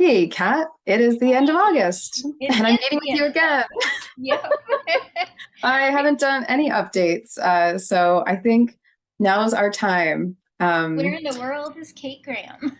Hey, Kat, it is the end of August, It and I'm is meeting the with end you of again. August. Yep. I haven't done any updates, so I think now's our time. Where in the world is Kate Graham?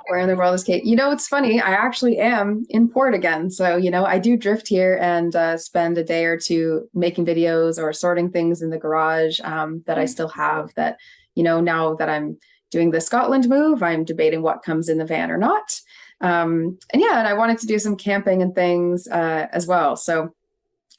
Where in the world is Kate? It's funny. I actually am in port again, so I do drift here and spend a day or two making videos or sorting things in the garage that I still have. That now that I'm doing the Scotland move, I'm debating what comes in the van or not. And I wanted to do some camping and things as well. So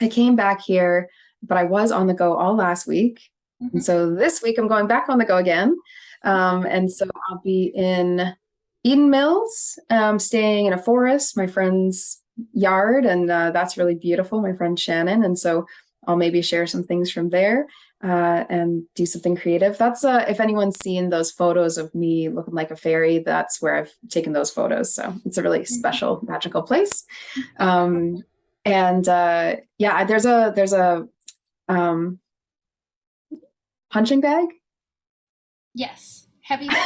I came back here, but I was on the go all last week. And Mhm. so this week I'm going back on the go again. And so I'll be in Eden Mills, staying in a forest, my friend's yard, and that's really beautiful, my friend Shannon. And so I'll maybe share some things from there and do something creative. That's if anyone's seen those photos of me looking like a fairy, that's where I've taken those photos. So it's a really special, magical place. Um, and yeah, there's a um, punching bag. Yes, heavyweight.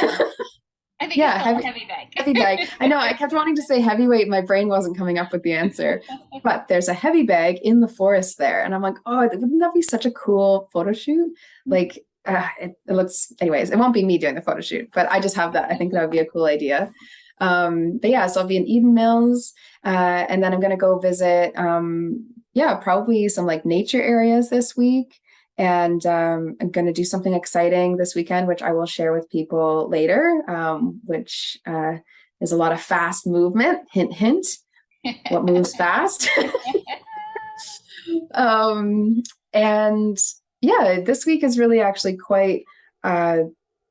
I think it's Yeah, called a heavy heavy bag. bag. I know I kept wanting to say heavyweight. My brain wasn't coming up with the answer, but there's a heavy bag in the forest there. And I'm like, oh, wouldn't that be such a cool photo shoot? Like, it looks, anyways, it won't be me doing the photo shoot, but I just have that. I think that would be a cool idea. But yeah, so I'll be in Eden Mills, and then I'm going to go visit, yeah, probably some like nature areas this week. And I'm going to do something exciting this weekend, which I will share with people later, which is a lot of fast movement. Hint, hint, what moves fast? um, and yeah, this week is really actually quite uh,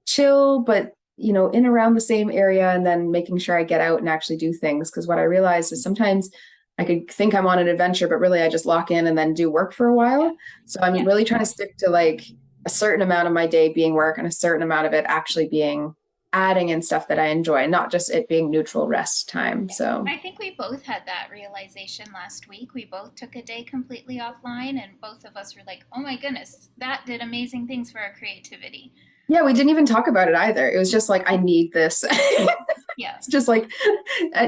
chill, but in around the same area, and then making sure I get out and actually do things. Because what I realize is sometimes I could think I'm on an adventure, but really I just lock in and then do work for a Yeah, while. So I'm yeah, really trying to stick to like a certain amount of my day being work and a certain amount of it actually being adding in stuff that I enjoy, not just it being neutral rest time. yeah. So I think we both had that realization last week. We both took a day completely offline, and both of us were like, "Oh my goodness, that did amazing things for our creativity." yeah, we didn't even talk about it either. It was just like, I need this. Yeah. It's just like,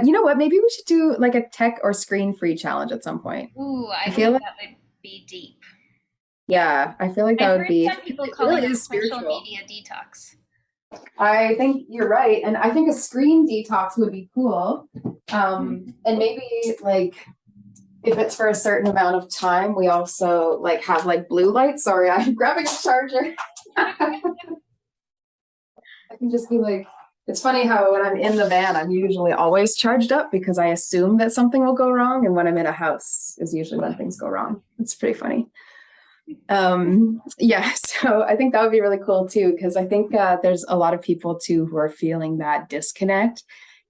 you know what? Maybe we should do like a tech or screen free challenge at some point. Ooh, I I feel think like, that would be deep. Yeah, I feel like that I've would heard be, some people it calling really it is social spiritual. media detox. I think you're right. And I think a screen detox would be cool. And maybe like if it's for a certain amount of time, we also like have like blue lights. Sorry, I'm grabbing a charger. I can just be like, it's funny how when I'm in the van, I'm usually always charged up because I assume that something will go wrong. And when I'm in a house is usually when things go wrong. It's pretty funny. Yeah, so I think that would be really cool too, because I think there's a lot of people too who are feeling that disconnect,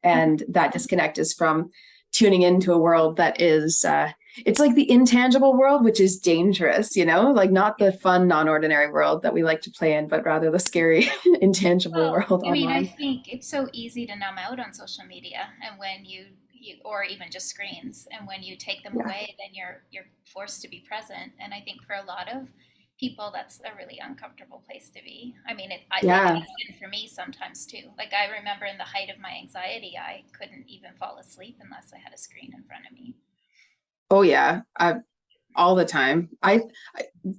and that disconnect is from tuning into a world that is it's like the intangible world, which is dangerous, like not the fun non-ordinary world that we like to play in, but rather the scary intangible Well, world I mean, I online. think it's so easy to numb out on social media, and when or even just screens, and when you take them Yeah, away, then you're forced to be present. And I think for a lot of people, that's a really uncomfortable place to be. I mean, it yeah. has been for me sometimes too. Like I remember in the height of my anxiety, I couldn't even fall asleep unless I had a screen in front of me. Oh yeah, all the time. I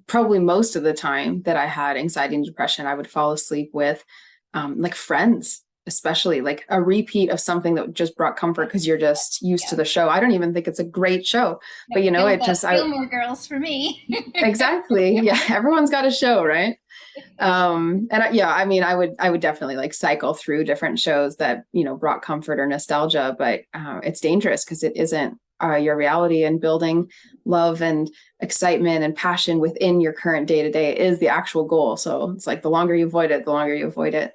probably most of the time that I had anxiety and depression, I would fall asleep with like friends, especially like a repeat of something that just brought comfort because you're just used to Yeah. the show. I don't even think it's a great show, but No, it just I Gilmore Girls for me. exactly. Yeah, everyone's got a show, right? And yeah, I mean, I would definitely like cycle through different shows that brought comfort or nostalgia, but it's dangerous because it isn't your reality, and building love and excitement and passion within your current day to day is the actual goal. So it's like the longer you avoid it, the longer you avoid it.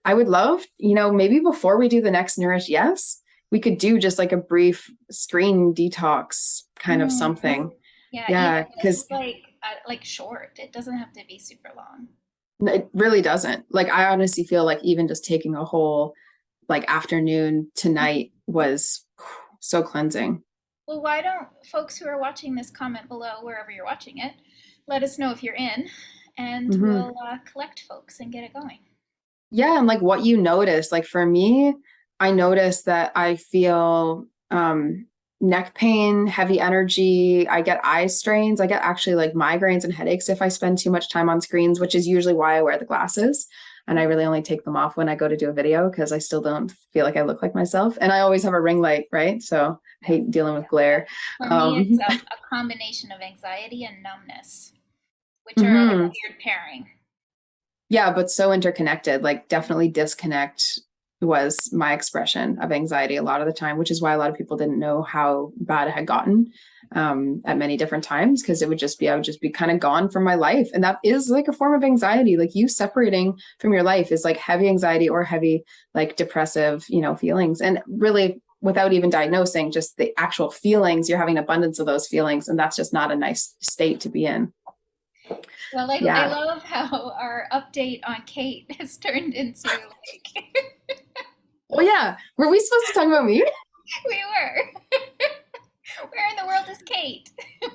I would love, maybe before we do the next Nourish Yes, we could do just like a brief screen detox kind of Mm. something. Yeah, even Yeah, because just like short. It doesn't have to be super long. it really doesn't. Like, I honestly feel like even just taking a whole like afternoon to night was so cleansing. Well, why don't folks who are watching this comment below wherever you're watching it? Let us know if you're in, and Hmm. we'll collect folks and get it going. Yeah, and like what you notice. Like for me, I notice that I feel neck pain, heavy energy. I get eye strains. I get actually like migraines and headaches if I spend too much time on screens, which is usually why I wear the glasses. And I really only take them off when I go to do a video because I still don't feel like I look like myself. And I always have a ring light, right? So I Yeah. hate dealing with glare. For me, it's Um, a combination of anxiety and numbness, which are a mhm. weird pairing. Yeah, but so interconnected, like definitely disconnect was my expression of anxiety a lot of the time, which is why a lot of people didn't know how bad it had gotten at many different times because it would just be, I would just be kind of gone from my life. And that is like a form of anxiety. Like you separating from your life is like heavy anxiety or heavy, like depressive, feelings. And really, without even diagnosing, just the actual feelings, you're having an abundance of those feelings. And that's just not a nice state to be in. Well, I Yeah. love how our update on Kate has turned into like Oh, yeah. Were we supposed to talk about me? we were. Where in the world is Kate?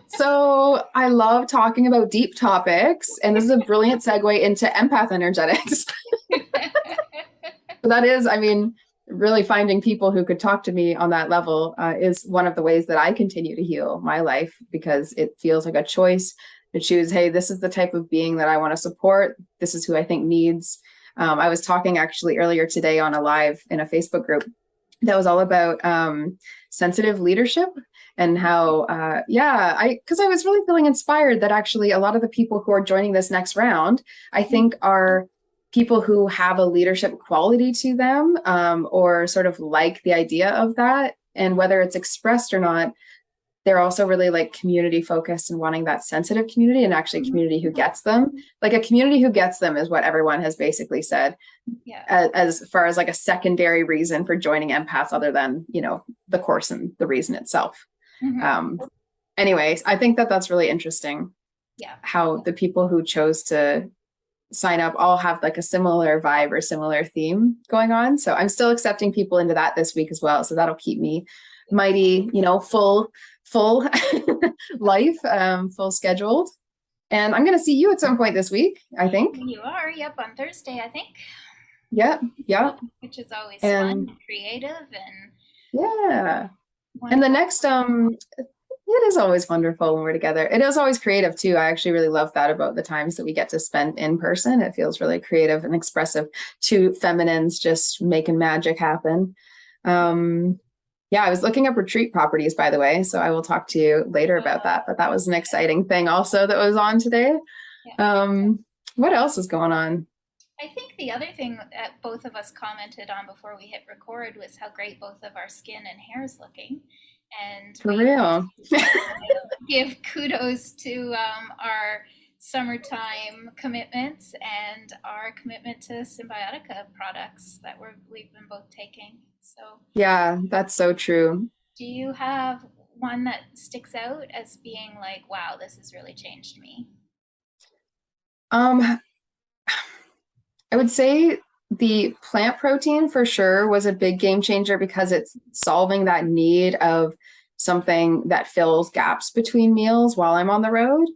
So I love talking about deep topics, and this is a brilliant segue into empath energetics. That is, I mean, really finding people who could talk to me on that level is one of the ways that I continue to heal my life because it feels like a choice to choose, hey, this is the type of being that I want to support. This is who I think needs. I was talking actually earlier today on a live in a Facebook group that was all about sensitive leadership and how because I was really feeling inspired that actually a lot of the people who are joining this next round I think are people who have a leadership quality to them, or sort of like the idea of that, and whether it's expressed or not, they're also really like community focused and wanting that sensitive community and actually a community who gets them. Like a community who gets them is what everyone has basically said Yeah. as far as like a secondary reason for joining empaths other than the course and the reason itself. Hmm. um Anyways, I think that that's really interesting Yeah. how the people who chose to sign up all have like a similar vibe or similar theme going on, so I'm still accepting people into that this week as well, so that'll keep me mighty full life, full scheduled. And I'm going to see you at some point this week, I think. You are. Yep. On Thursday, I think. Yeah, yeah. Which is always fun, And creative, and yeah. And the wonderful. next it is always wonderful when we're together. It is always creative too. I actually really love that about the times that we get to spend in person. It feels really creative and expressive. Two feminines just making magic happen. Yeah, I was looking up retreat properties, by the way, so I will talk to you later about that. But that was an exciting thing also that was on today. Yeah. What else is going on? I think the other thing that both of us commented on before we hit record was how great both of our skin and hair is looking. And For we real. just want to give kudos to our summertime commitments and our commitment to Symbiotica products that we've been both taking. So, Yeah, that's so true. do you have one that sticks out as being like, wow, this has really changed me? Um, I would say the plant protein for sure was a big game changer because it's solving that need of something that fills gaps between meals while I'm on the road,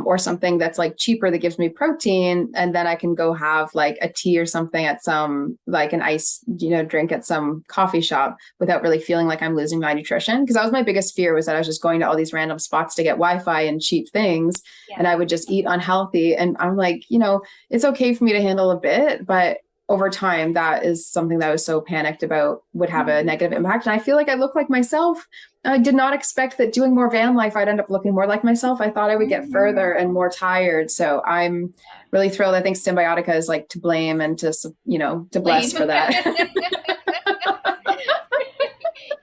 or something that's like cheaper that gives me protein. And then I can go have like a tea or something at some, like an ice, drink at some coffee shop without really feeling like I'm losing my nutrition. Because that was my biggest fear, was that I was just going to all these random spots to get Wi-Fi and cheap things. Yeah. And I would just eat unhealthy. And I'm like, it's okay for me to handle a bit, but over time, that is something that I was so panicked about would have a negative impact. And I feel like I look like myself. I did not expect that doing more van life, I'd end up looking more like myself. I thought I would get further and more tired. So I'm really thrilled. I think Symbiotica is like to blame and to Blame. bless for that.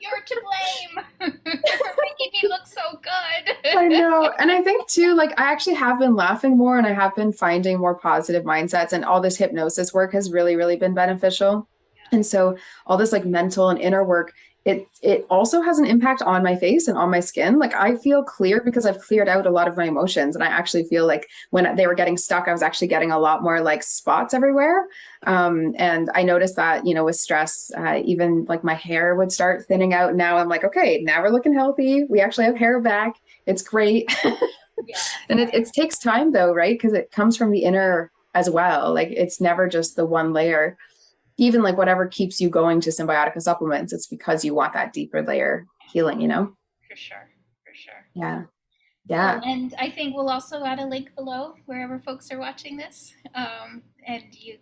You're to blame for making me look so good. I know. And I think too, like I actually have been laughing more and I have been finding more positive mindsets, and all this hypnosis work has really, really been beneficial. And so all this like mental and inner work, it also has an impact on my face and on my skin. Like I feel clear because I've cleared out a lot of my emotions. And I actually feel like when they were getting stuck, I was actually getting a lot more like spots everywhere. And I noticed that, with stress, even like my hair would start thinning out. Now I'm like, okay, now we're looking healthy. We actually have hair back. It's great. Yeah. And it takes time though, right? Because it comes from the inner as well. Like it's never just the one layer. even like whatever keeps you going to Symbiotica supplements, it's because you want that deeper layer healing, you know? For sure. For sure. Yeah. Well, Yeah. and I think we'll also add a link below wherever folks are watching this, and you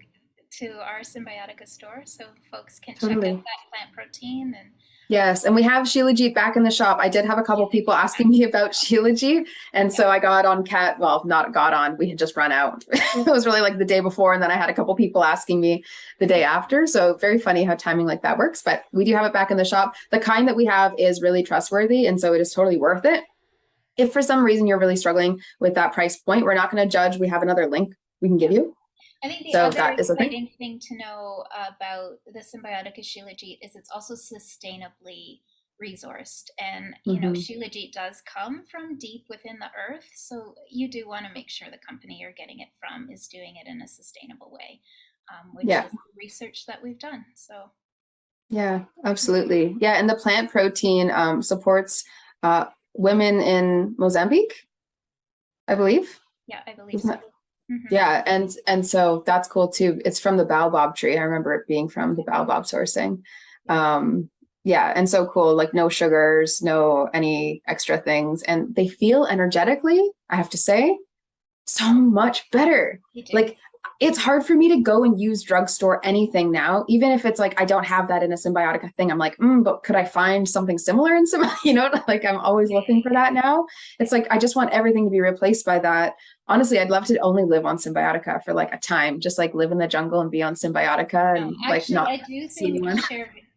to our Symbiotica store, so folks can check out Totally. that plant protein and Yes, and we have Shilajit back in the shop. I did have a couple people asking me about Shilajit, and so I got on well, not got on, we had just run out. It was really like the day before, and then I had a couple people asking me the day after. So very funny how timing like that works, but we do have it back in the shop. The kind that we have is really trustworthy, and so it is totally worth it. If for some reason you're really struggling with that price point, we're not going to judge. We have another link we can give you. I think the So other that is a thing. exciting thing to know about the Symbiotica Shilajit is it's also sustainably resourced. And, you know, Mm-hmm. Shilajit does come from deep within the earth. So you do want to make sure the company you're getting it from is doing it in a sustainable way, which Yeah. is research that we've done. So, Yeah, absolutely. Yeah, and the plant protein supports women in Mozambique, I believe. yeah, I believe Isn't so. that- Yeah, and so that's cool too. It's from the baobab tree. I remember it being from the baobab sourcing. Yeah, and so cool. Like no sugars, no any extra things, and they feel energetically, I have to say, so much better. You do. Like it's hard for me to go and use drugstore anything now, even if it's like I don't have that in a Symbiotica thing. I'm like, but could I find something similar in some, you know, like I'm always looking for that now. It's like I just want everything to be replaced by that. Honestly, I'd love to only live on Symbiotica for like a time, just like live in the jungle and be on Symbiotica and like Actually, not I do see think anyone.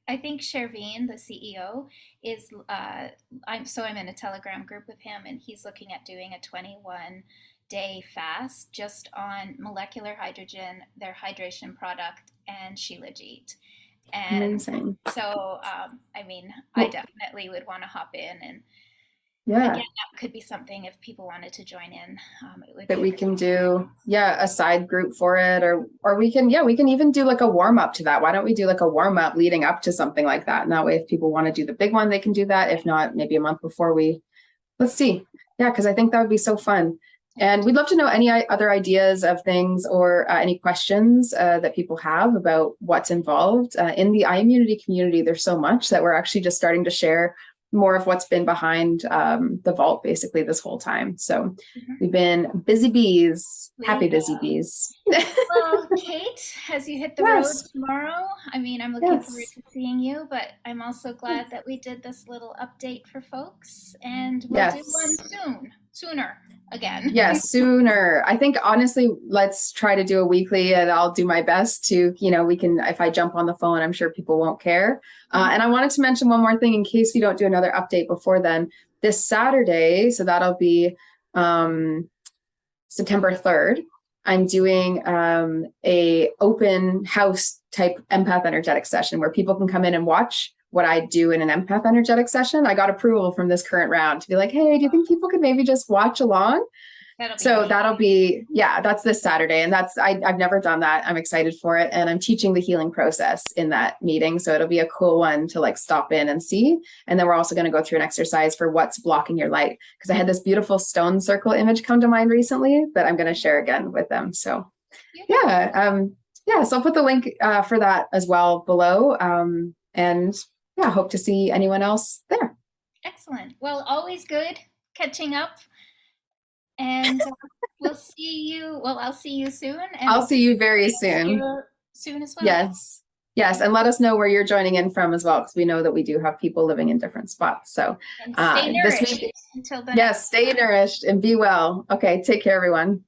I think Shervin, the CEO, is I'm in a Telegram group with him, and he's looking at doing a 21-day fast just on molecular hydrogen, their hydration product, and Shilajit. And Amazing. so, I mean, I Well, definitely would want to hop in, and yeah. again, that could be something if people wanted to join in. It would That be we really can do, yeah, a side group for it, or we can, yeah, we can even do like a warm up to that. Why don't we do like a warm up leading up to something like that? And that way, if people want to do the big one, they can do that. If not, maybe a month before let's see. Yeah, because I think that would be so fun. And we'd love to know any other ideas of things or any questions that people have about what's involved in the iMunity community. There's so much that we're actually just starting to share more of what's been behind the vault basically this whole time. So we've been busy bees, happy busy bees. Well, Kate, as you hit the road tomorrow, I mean, I'm looking forward to seeing you, but I'm also glad that we did this little update for folks, and we'll do one sooner again. Yes, sooner. I think honestly, let's try to do a weekly, and I'll do my best to, we can, if I jump on the phone, I'm sure people won't care. And I wanted to mention one more thing in case we don't do another update before then. This Saturday, so that'll be September 3rd, I'm doing a open house type empath energetic session where people can come in and watch what I do in an empath energetic session. I got approval from this current round to be like, hey, do you think people could maybe just watch along? That'll be, yeah, that's this Saturday. And I've never done that. I'm excited for it. And I'm teaching the healing process in that meeting. So it'll be a cool one to like stop in and see. And then we're also going to go through an exercise for what's blocking your light. Because I had this beautiful stone circle image come to mind recently that I'm going to share again with them. So yeah. So I'll put the link for that as well below. And yeah, hope to see anyone else there. Excellent. Well, always good catching up. And we'll see you. Well, I'll see you soon. And I'll see you very soon. Soon as well. Yes. Yes. And let us know where you're joining in from as well, because we know that we do have people living in different spots. So and stay nourished this week, until then. Yes, stay nourished and be well. Okay. Take care, everyone.